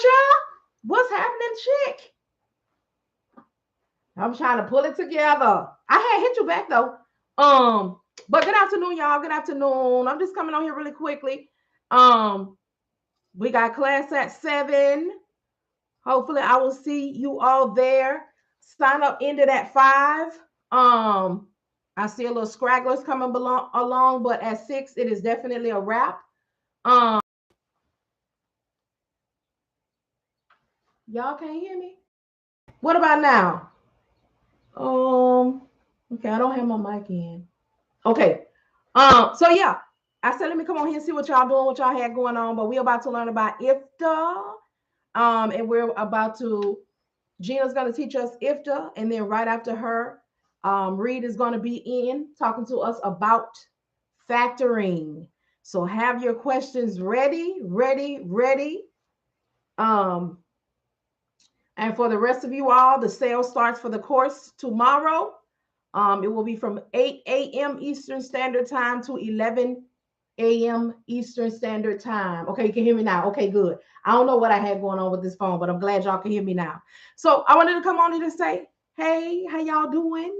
Trisha, what's happening, chick? I'm trying to pull it together. I had hit you back though. But good afternoon, y'all. Good afternoon. I'm just coming on here really quickly. We got class at 7. Hopefully, I will see you all there. Sign up ended at 5. I see a little scragglers coming along, but at 6, it is definitely a wrap. Y'all can't hear me? What about now? Okay, I don't have my mic in. Okay. So yeah, I said let me come on here and see what y'all doing, what y'all had going on. But we're about to learn about IFTA. And we're about to, Gina's gonna teach us IFTA, and then right after her, Reed is gonna be in talking to us about factoring. So have your questions ready. And for the rest of you all, the sale starts for the course tomorrow. It will be from 8 a.m. Eastern Standard Time to 11 a.m. Eastern Standard Time. Okay, you can hear me now. Okay, good. I don't know what I had going on with this phone, but I'm glad y'all can hear me now. So I wanted to come on here to say, hey, how y'all doing?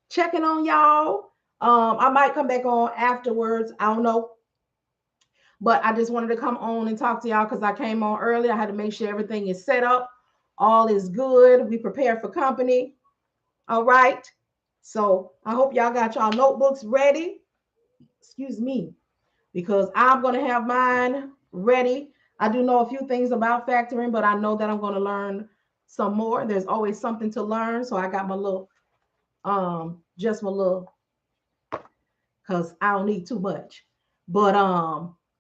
Checking on y'all. I might come back on afterwards. I don't know. But I just wanted to come on and talk to y'all because I came on early. I had to make sure everything is set up. All is good. We prepare for company. All right. So I hope y'all got y'all notebooks ready. Excuse me, because I'm going to have mine ready. I do know a few things about factoring, but I know that I'm going to learn some more. There's always something to learn. So I got my little, just my little, because I don't need too much. But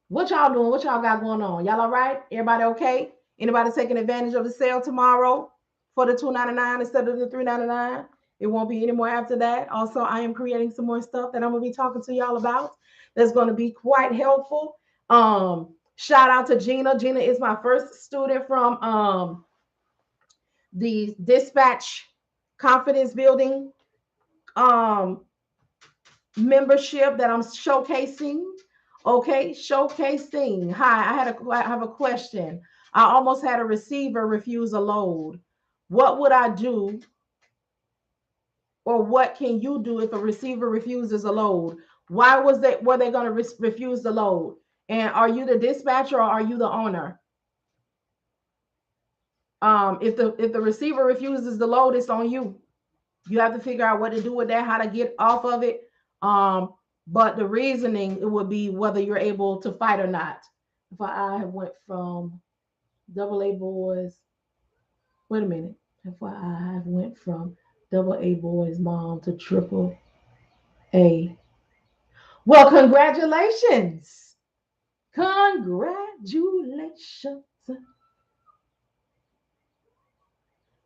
what y'all doing? What y'all got going on? Y'all all right? Everybody okay? Anybody taking advantage of the sale tomorrow for the $2.99 instead of the $3.99? It won't be any more after that. Also, I am creating some more stuff that I'm going to be talking to y'all about that's going to be quite helpful. Shout out to Gina. Gina is my first student from the Dispatch Confidence Building membership that I'm showcasing. Okay, showcasing. Hi, I have a question. I almost had a receiver refuse a load. What would I do, or what can you do if a receiver refuses a load? Why were they going to refuse the load? And are you the dispatcher or are you the owner? If the receiver refuses the load, it's on you. You have to figure out what to do with that, how to get off of it. But the reasoning, it would be whether you're able to fight or not. If I went from AA boys, wait a minute. If I went from AA boys mom to AAA. Well, congratulations. Congratulations.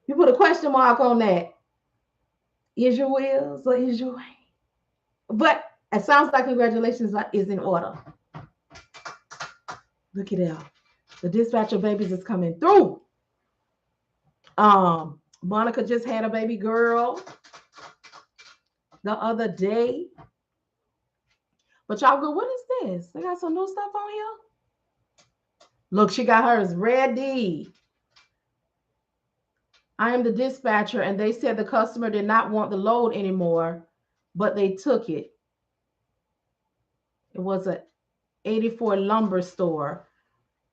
You put a question mark on that. Is your wills or is your way? But it sounds like congratulations is in order. Look at that. The dispatcher babies is coming through. Monica just had a baby girl the other day. But y'all go, what is this? They got some new stuff on here? Look, she got hers ready. I am the dispatcher, and they said the customer did not want the load anymore, but they took it. It was a 84 lumber store.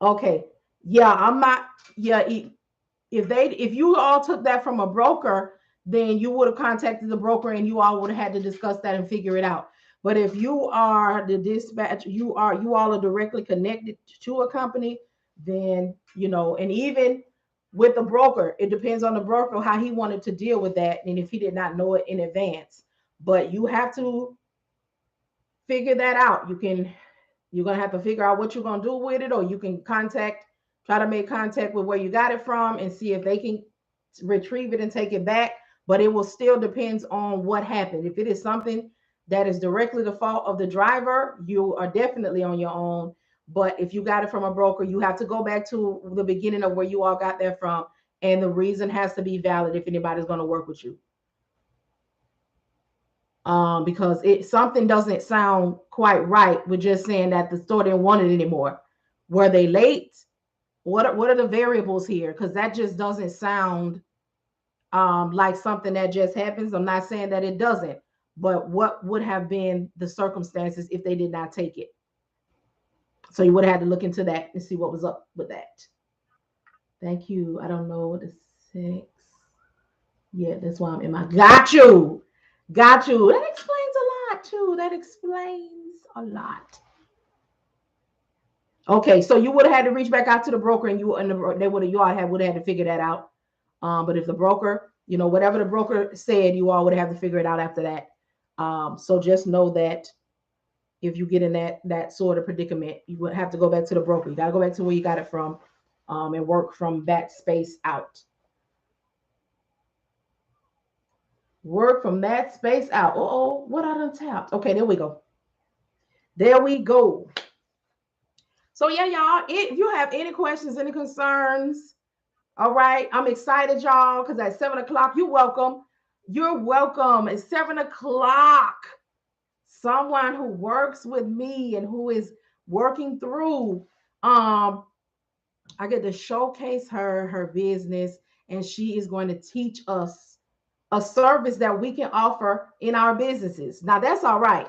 Okay. Yeah, I'm not. Yeah, if you all took that from a broker, then you would have contacted the broker and you all would have had to discuss that and figure it out. But if you are the dispatch, you all are directly connected to a company, then and even with the broker, it depends on the broker how he wanted to deal with that, and if he did not know it in advance. But you have to figure that out. You're gonna have to figure out what you're gonna do with it, or you can try to make contact with where you got it from and see if they can retrieve it and take it back. But it will still depends on what happened. If it is something that is directly the fault of the driver, you are definitely on your own. But if you got it from a broker, you have to go back to the beginning of where you all got that from. And the reason has to be valid if anybody's going to work with you. Because something doesn't sound quite right with just saying that the store didn't want it anymore. Were they late? What are the variables here? Because that just doesn't sound like something that just happens. I'm not saying that it doesn't, but what would have been the circumstances if they did not take it? So you would have had to look into that and see what was up with that. Thank you. I don't know the 6. Yeah, that's why I'm in my. Got you. Got you. That explains a lot too. That explains a lot. Okay, so you would have had to reach back out to the broker, and they would have you all would have had to figure that out. But if the broker, whatever the broker said, you all would have to figure it out after that. So just know that if you get in that sort of predicament, you would have to go back to the broker. You got to go back to where you got it from, and work from that space out. Work from that space out. Oh, what I done tapped? Okay, there we go. There we go. So yeah, y'all, if you have any questions, any concerns, all right, I'm excited, y'all, because at 7 o'clock, you're welcome. You're welcome. At 7 o'clock, someone who works with me and who is working through, I get to showcase her business, and she is going to teach us a service that we can offer in our businesses. Now, that's all right.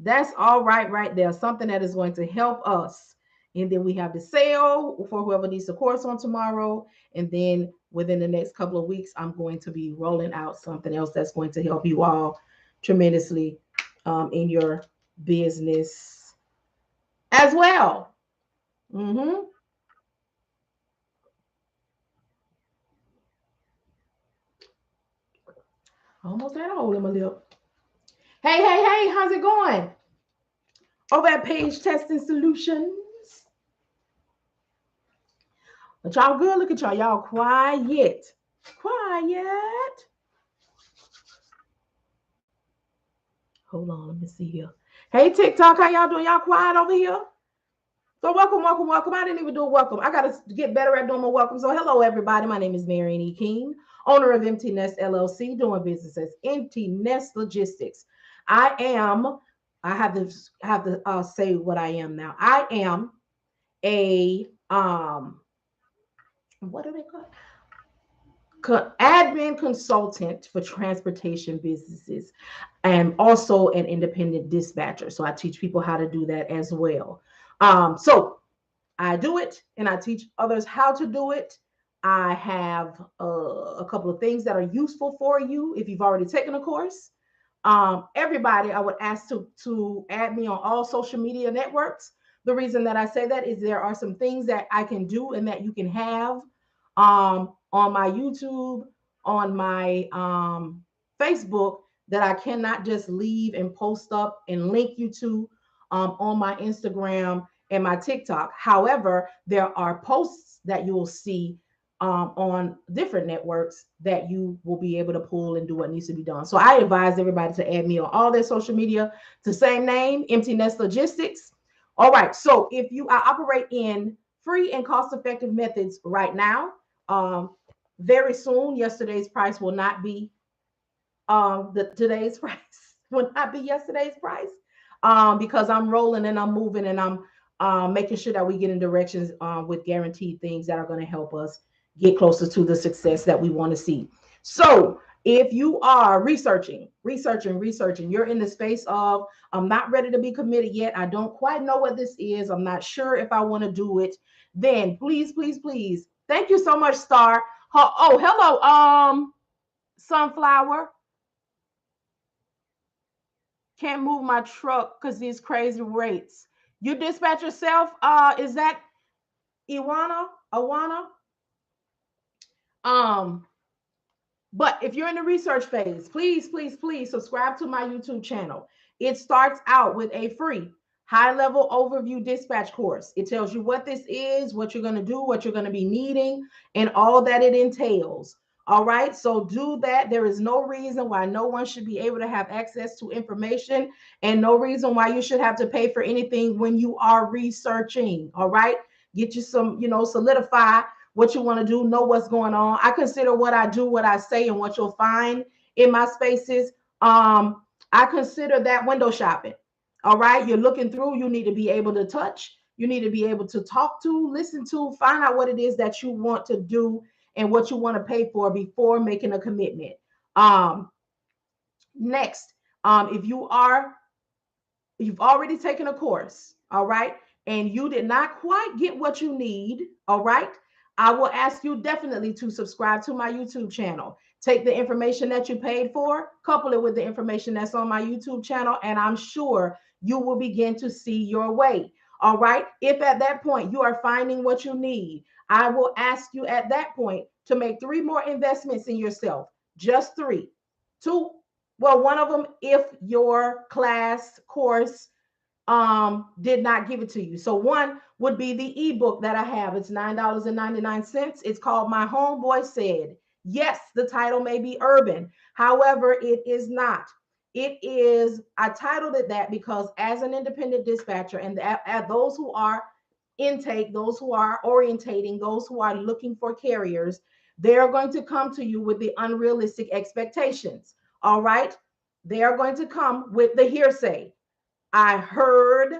That's all right there. Something that is going to help us. And then we have the sale for whoever needs the course on tomorrow. And then within the next couple of weeks, I'm going to be rolling out something else that's going to help you all tremendously in your business as well. Almost had a hole in my lip. Hey, how's it going? Over at Page Testing Solutions. But y'all good. Look at y'all. Y'all quiet. Quiet. Hold on. Let me see here. Hey, TikTok. How y'all doing? Y'all quiet over here? So welcome. I didn't even do a welcome. I got to get better at doing my welcome. So hello, everybody. My name is Marian E. King, owner of Empty Nest LLC, doing business as Empty Nest Logistics. I have to say what I am now. I am a what do they call it? Admin consultant for transportation businesses, and also an independent dispatcher. So I teach people how to do that as well. So I do it, and I teach others how to do it. I have a couple of things that are useful for you if you've already taken a course. Everybody, I would ask to add me on all social media networks. The reason that I say that is there are some things that I can do and that you can have on my YouTube, on my Facebook, that I cannot just leave and post up and link you to on my Instagram and my TikTok. However, there are posts that you will see on different networks that you will be able to pull and do what needs to be done. So I advise everybody to add me on all their social media to the same name, Empty Nest Logistics. All right. So if you operate in free and cost-effective methods right now, very soon, yesterday's price will not be today's price will not be yesterday's price, because I'm rolling and I'm moving and I'm making sure that we get in directions with guaranteed things that are going to help us get closer to the success that we want to see. So if you are researching, you're in the space of, I'm not ready to be committed yet. I don't quite know what this is. I'm not sure if I want to do it. Then please. Thank you so much, Star. Oh, hello, Sunflower. Can't move my truck because these crazy rates. You dispatch yourself? Is that Awana? But if you're in the research phase, please subscribe to my YouTube channel. It starts out with a free high-level overview dispatch course. It tells you what this is, what you're going to do, what you're going to be needing, and all that it entails. All right, so do that. There is no reason why no one should be able to have access to information, and no reason why you should have to pay for anything when you are researching. All right, get you some, solidify what you want to do, know what's going on. I consider what I do, what I say, and what you'll find in my spaces. I consider that window shopping. All right, you're looking through, you need to be able to touch, You need to be able to talk to, listen to, find out what it is that you want to do and what you want to pay for before making a commitment. Um, Next, if you've already taken a course, all right, and you did not quite get what you need, all right, I will ask you definitely to subscribe to my YouTube channel. Take the information that you paid for, couple it with the information that's on my YouTube channel, and I'm sure you will begin to see your way. All right. If at that point you are finding what you need, I will ask you at that point to make 3 more investments in yourself. Just 3. 2, well, one of them, if your class course did not give it to you. So one would be the ebook that I have. It's $9.99. It's called My Homeboy Said. Yes, the title may be urban. However, it is not. It is, I titled it that because as an independent dispatcher and at those who are intake, those who are orientating, those who are looking for carriers, they're going to come to you with the unrealistic expectations. All right. They are going to come with the hearsay. I heard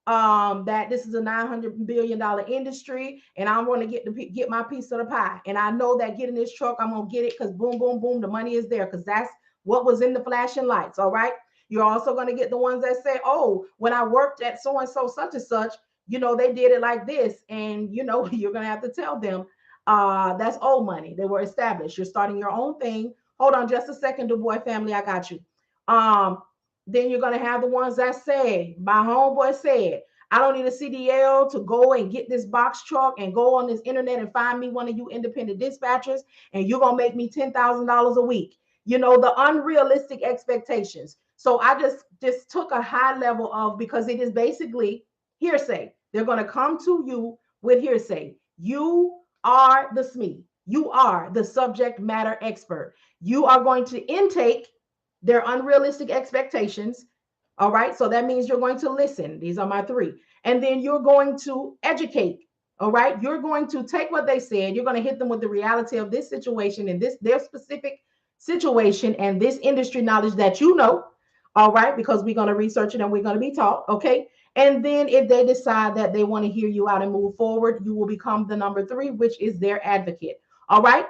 that this is a $900 billion industry and I want to get my piece of the pie. And I know that getting this truck, I'm going to get it because boom, boom, boom, the money is there because that's what was in the flashing lights. All right. You're also going to get the ones that say, oh, when I worked at so-and-so, such and such, they did it like this. And, you're going to have to tell them that's old money. They were established. You're starting your own thing. Hold on just a second, Du Bois family. I got you. Then you're going to have the ones that say, my homeboy said, I don't need a CDL to go and get this box truck and go on this internet and find me one of you independent dispatchers, and you're going to make me $10,000 a week. The unrealistic expectations. So I just took a high level of, because it is basically hearsay. They're going to come to you with hearsay. You are the SME. You are the subject matter expert. You are going to intake their unrealistic expectations. All right. So that means you're going to listen. These are my 3. And then you're going to educate. All right. You're going to take what they said. You're going to hit them with the reality of this situation and their specific situation and this industry knowledge that all right, because we're going to research it and we're going to be taught. Okay. And then if they decide that they want to hear you out and move forward, you will become the number 3, which is their advocate. All right.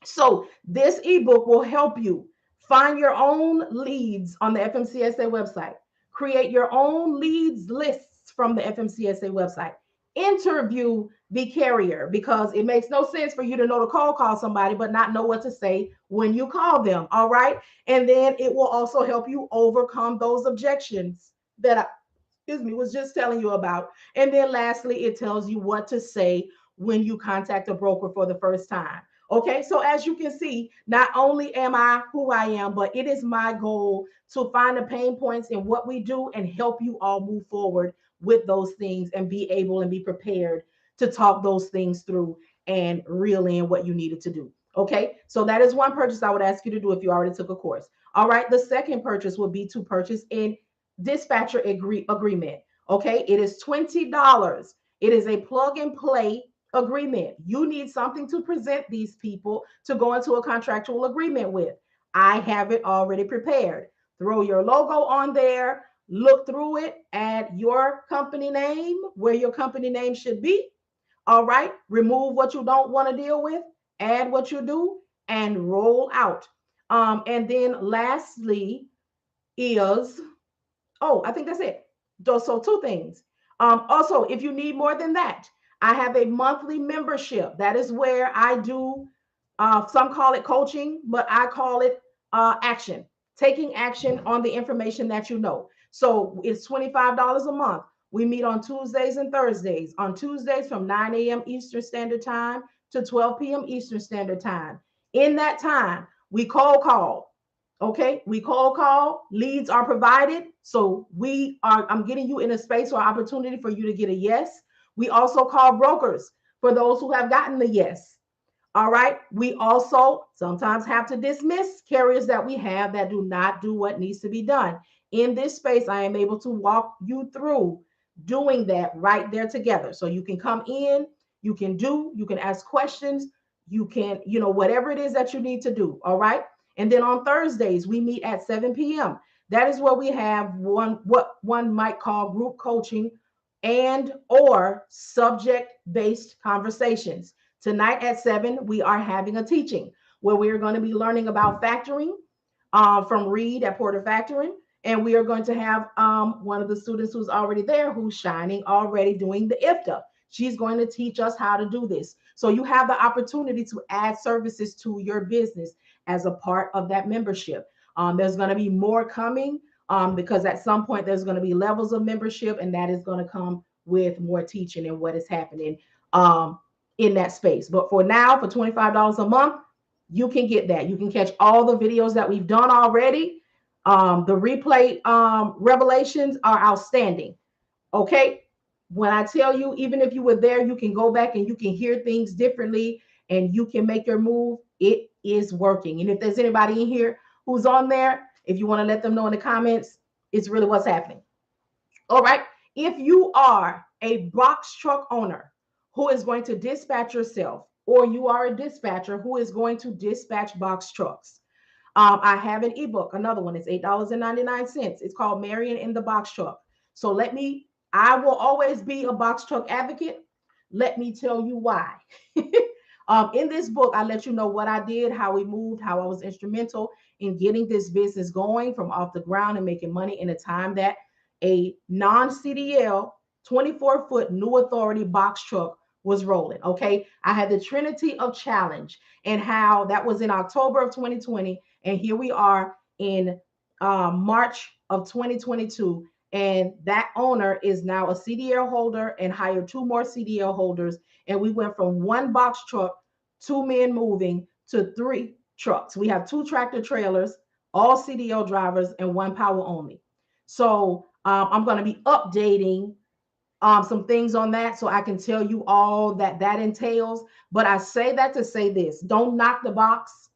So this ebook will help you find your own leads on the FMCSA website. Create your own leads lists from the FMCSA website. Interview the carrier, because it makes no sense for you to know to call somebody but not know what to say when you call them. All right. And then it will also help you overcome those objections that I was just telling you about. And then lastly, it tells you what to say when you contact a broker for the first time. Okay, so as you can see, not only am I who I am, but it is my goal to find the pain points in what we do and help you all move forward with those things and be able and be prepared to talk those things through and reel in what you needed to do. Okay, so that is one purchase I would ask you to do if you already took a course. All right, the second purchase would be to purchase a dispatcher agreement. Okay, it is $20. It is a plug and play agreement. You need something to present these people to go into a contractual agreement with. I have it already prepared. Throw your logo on there, look through it, add your company name where your company name should be. All right. Remove what you don't want to deal with, add what you do, and roll out. And then lastly is, I think that's it. So 2 things. Also, if you need more than that, I have a monthly membership. That is where I do, some call it coaching, but I call it action, taking action on the information that you know. So it's $25 a month. We meet on Tuesdays and Thursdays. On Tuesdays from 9 a.m. Eastern Standard Time to 12 p.m. Eastern Standard Time. In that time, we call. Okay, we call, leads are provided. So I'm getting you in a space or opportunity for you to get a yes. We also call brokers for those who have gotten the yes. All right. We also sometimes have to dismiss carriers that we have that do not do what needs to be done. In this space, I am able to walk you through doing that right there together. So you can come in, you can ask questions, you can, whatever it is that you need to do. All right. And then on Thursdays, we meet at 7 p.m. That is where we have what one might call group coaching and or subject-based conversations. Tonight at 7, we are having a teaching where we are going to be learning about factoring from Reed at Porter Factoring. And we are going to have one of the students who's already there, who's shining already doing the IFTA. She's going to teach us how to do this. So you have the opportunity to add services to your business as a part of that membership. There's going to be more coming because at some point there's going to be levels of membership, and that is going to come with more teaching and what is happening in that space. But for now, for $25 a month, you can get that. You can catch all the videos that we've done already. The replay revelations are outstanding. Okay. When I tell you, even if you were there, you can go back and you can hear things differently and you can make your move. It is working. And if there's anybody in here who's on there, if you want to let them know in the comments, it's really what's happening. All right. If you are a box truck owner who is going to dispatch yourself, or you are a dispatcher who is going to dispatch box trucks, I have an ebook. Another one is $8.99. It's called Marian in the Box Truck. So I will always be a box truck advocate. Let me tell you why. In this book, I let you know what I did, how we moved, how I was instrumental in getting this business going from off the ground and making money in a time that a non-CDL 24-foot new authority box truck was rolling. Okay. I had the Trinity of Challenge and how that was in October of 2020. And here we are in March of 2022. And that owner is now a CDL holder and hired 2 more CDL holders. And we went from 1 box truck, 2 men moving, to 3 trucks. We have 2 tractor trailers, all CDL drivers, and 1 power only. So I'm going to be updating some things on that so I can tell you all that entails. But I say that to say this: don't knock the box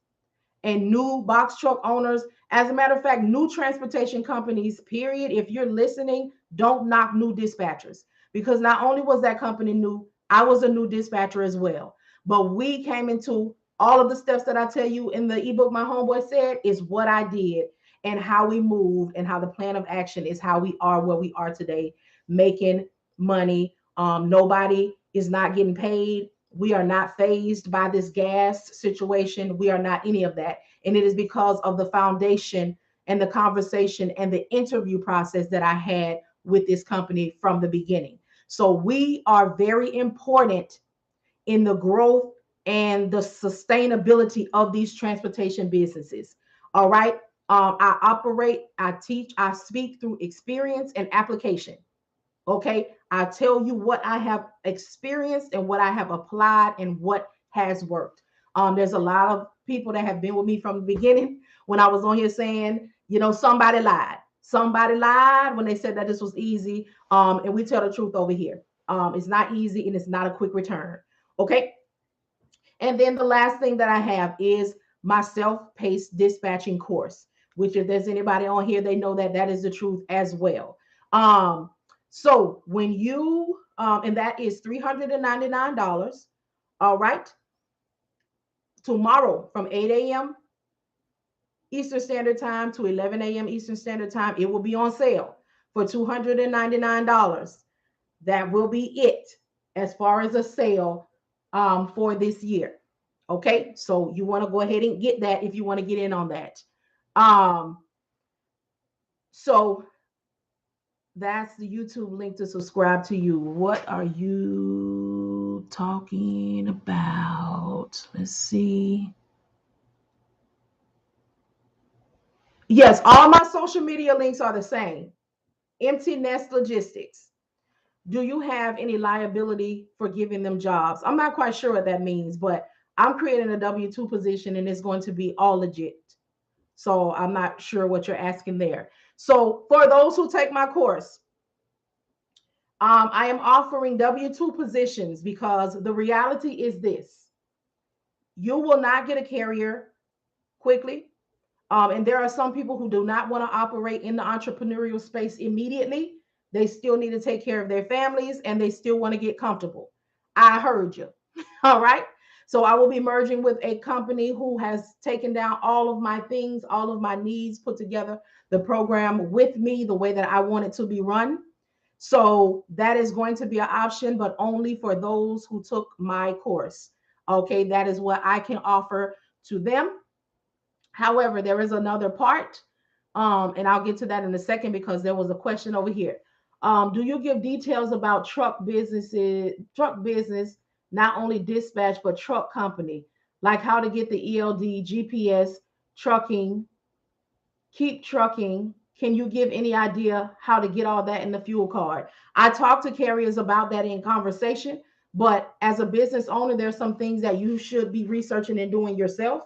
and new box truck owners. As a matter of fact, new transportation companies, period. If you're listening, don't knock new dispatchers, because not only was that company new, I was a new dispatcher as well. But we came into all of the steps that I tell you in the ebook, My Homeboy Said, is what I did and how we moved and how the plan of action is how we are where we are today, making money. Nobody is not getting paid. We are not fazed by this gas situation. We are not any of that. And it is because of the foundation and the conversation and the interview process that I had with this company from the beginning. So we are very important in the growth and the sustainability of these transportation businesses. All right. I operate, I teach, I speak through experience and application. Okay. I tell you what I have experienced and what I have applied and what has worked. There's a lot of people that have been with me from the beginning when I was on here saying, somebody lied. Somebody lied when they said that this was easy. And we tell the truth over here. It's not easy and it's not a quick return. Okay. And then the last thing that I have is my self-paced dispatching course, which if there's anybody on here, they know that is the truth as well. So when you, and that is $399, all right, tomorrow from 8 a.m. Eastern Standard Time to 11 a.m. Eastern Standard Time, it will be on sale for $299. That will be it as far as a sale for this year. Okay, so you want to go ahead and get that if you want to get in on that. So that's the YouTube link to subscribe to you. What are you talking about? Let's see. Yes, all my social media links are the same. Empty Nest Logistics. Do you have any liability for giving them jobs? I'm not quite sure what that means, but I'm creating a W-2 position and it's going to be all legit. So I'm not sure what you're asking there. So for those who take my course, I am offering W-2 positions because the reality is this: you will not get a carrier quickly. And there are some people who do not want to operate in the entrepreneurial space immediately. They still need to take care of their families and they still want to get comfortable. I heard you. All right. So I will be merging with a company who has taken down all of my things, all of my needs, put together the program with me the way that I want it to be run. So that is going to be an option, but only for those who took my course. Okay, that is what I can offer to them. However, there is another part, and I'll get to that in a second because there was a question over here. Do you give details about truck business, not only dispatch, but truck company, like how to get the ELD, GPS, trucking, keep trucking? Can you give any idea how to get all that in the fuel card? I talk to carriers about that in conversation, but as a business owner, there's some things that you should be researching and doing yourself.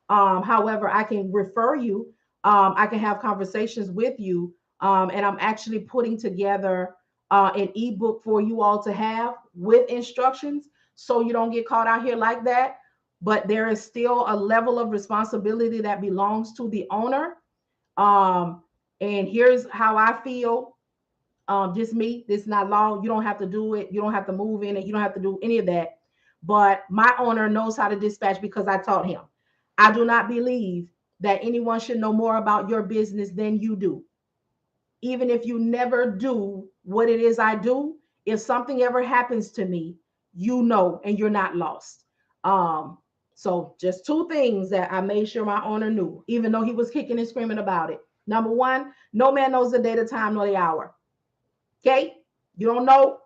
However, I can refer you. I can have conversations with you, and I'm actually putting together an ebook for you all to have with instructions, so you don't get caught out here like that. But there is still a level of responsibility that belongs to the owner. um, and here's how I feel. Just me. This is not law. You don't have to do it. You don't have to move in it. You don't have to do any of that. But my owner knows how to dispatch because I taught him. I do not believe that anyone should know more about your business than you do. Even if you never do what it is I do, if something ever happens to me, you know, and you're not lost. Um, so just two things that I made sure my owner knew, even though he was kicking and screaming about it. Number one, no man knows the day, the time, nor the hour. Okay? You don't know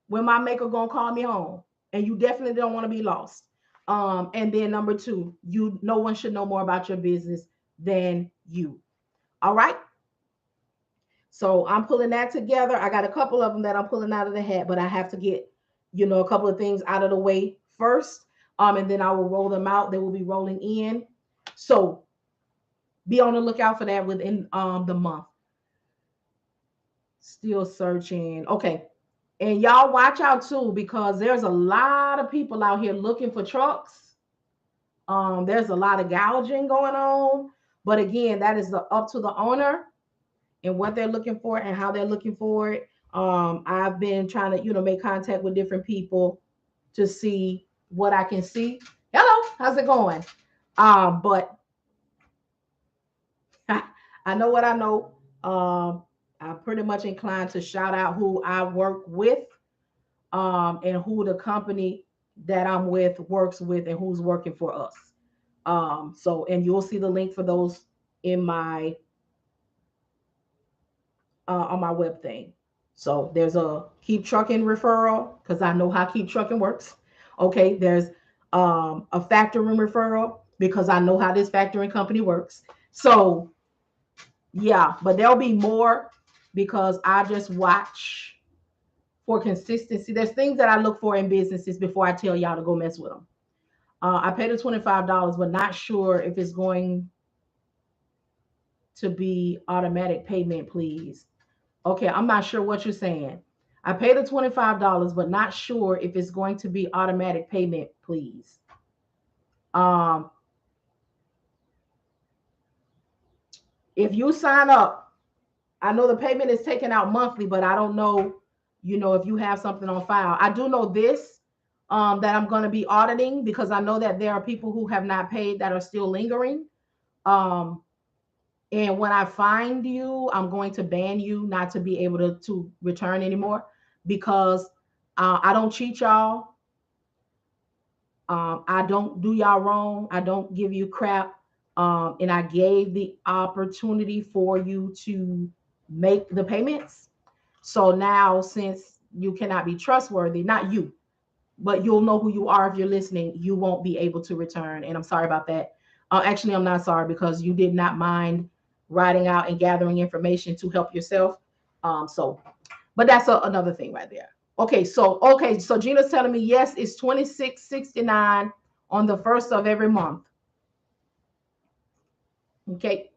when my maker gonna call me home, and you definitely don't want to be lost. And then number two, you no one should know more about your business than you. All right. So I'm pulling that together. I got a couple of them that I'm pulling out of the hat, but I have to get, a couple of things out of the way first. And then I will roll them out. They will be rolling in. So be on the lookout for that within the month. Still searching. Okay. And y'all watch out too, because there's a lot of people out here looking for trucks. There's a lot of gouging going on. But again, that is up to the owner and what they're looking for and how they're looking for it. I've been trying to, make contact with different people to see what I can see. Hello, how's it going? But I know what I know. I'm pretty much inclined to shout out who I work with, and who the company that I'm with works with and who's working for us. And you'll see the link for those in my on my web thing. So there's a Keep Trucking referral because I know how Keep Trucking works. Okay, there's a factoring referral because I know how this factoring company works. So yeah, but there'll be more because I just watch for consistency. There's things that I look for in businesses before I tell y'all to go mess with them. I paid the $25, but not sure if it's going to be automatic payment, please. Okay, I'm not sure what you're saying. I paid the $25, but not sure if it's going to be automatic payment, please. If you sign up, I know the payment is taken out monthly, but I don't know, if you have something on file. I do know this, that I'm going to be auditing because I know that there are people who have not paid that are still lingering. And when I find you, I'm going to ban you not to be able to return anymore because I don't cheat y'all. I don't do y'all wrong. I don't give you crap. And I gave the opportunity for you to make the payments. So now, since you cannot be trustworthy, not you, but you'll know who you are if you're listening, you won't be able to return. And I'm sorry about that. Actually, I'm not sorry because you did not mind writing out and gathering information to help yourself. But that's another thing right there. So Gina's telling me yes, it's $26.69 on the first of every month. Okay,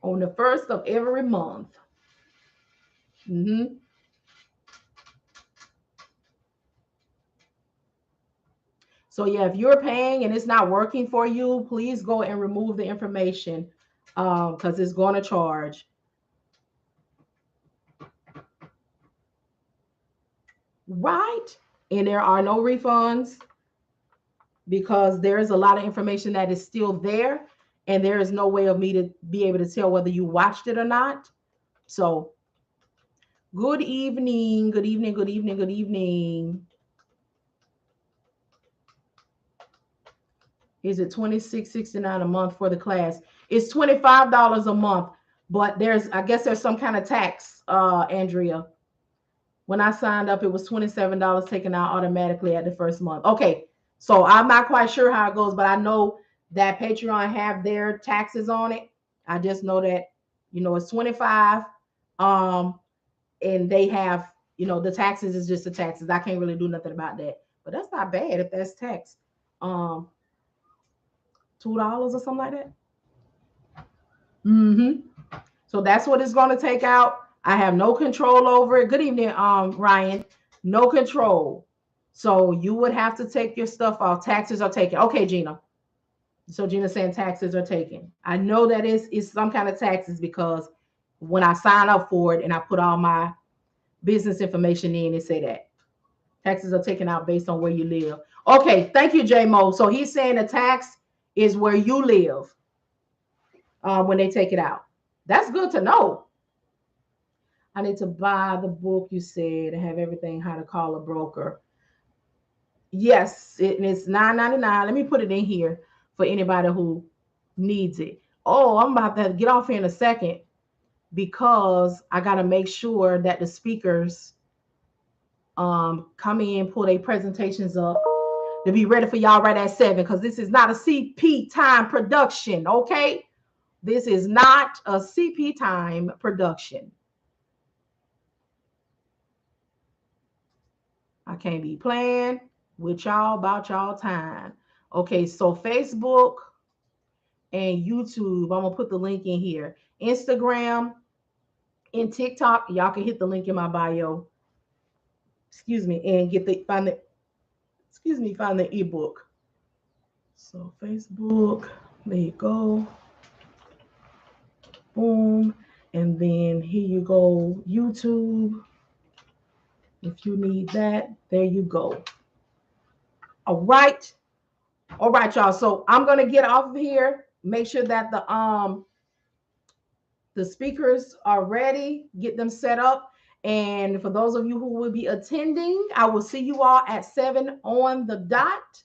on the first of every month. Mm-hmm. So yeah, if you're paying and it's not working for you, please go and remove the information because it's going to charge. Right. And there are no refunds because there is a lot of information that is still there. And there is no way of me to be able to tell whether you watched it or not. So Good evening. Good evening. Good evening. Good evening. Is it $26.69 a month for the class? It's $25 a month, but I guess there's some kind of tax, Andrea. When I signed up, it was $27 taken out automatically at the first month. Okay, so I'm not quite sure how it goes, but I know that Patreon have their taxes on it. I just know that it's 25, and they have the taxes is just the taxes. I can't really do nothing about that, but that's not bad if that's tax. Um, $2 or something like that. So that's what it's going to take out. I have no control over it. Good evening, Ryan. No control. So you would have to take your stuff off. Taxes are taken. Okay, Gina. So Gina's saying taxes are taken. I know that it's some kind of taxes because when I sign up for it and I put all my business information in, it say that taxes are taken out based on where you live. Okay, thank you, J Mo. So he's saying the tax is where you live when they take it out. That's good to know. I need to buy the book you said and have everything how to call a broker. Yes, it's $9.99. Let me put it in here for anybody who needs it. Oh, I'm about to get off here in a second because I got to make sure that the speakers come in, pull their presentations up to be ready for y'all right at 7 because this is not a CP time production, okay? This is not a CP time production. I can't be playing with y'all about y'all time. Okay, so Facebook and YouTube, I'm gonna put the link in here. Instagram and TikTok, y'all can hit the link in my bio. Excuse me, and find the ebook. So Facebook, there you go. Boom. And then here you go, YouTube. If you need that, there you go. All right. All right, y'all. So I'm gonna get off of here. Make sure that the speakers are ready. Get them set up. And for those of you who will be attending, I will see you all at 7 on the dot.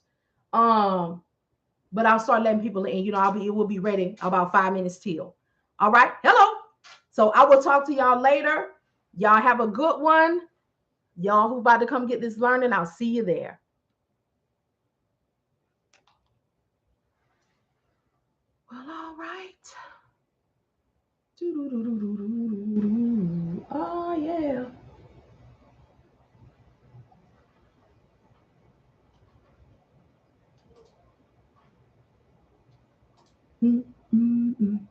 But I'll start letting people in. It will be ready about 5 minutes till. All right. Hello. So I will talk to y'all later. Y'all have a good one. Y'all who about to come get this learning, I'll see you there. Well, all right. Oh, yeah. Mm-mm-mm.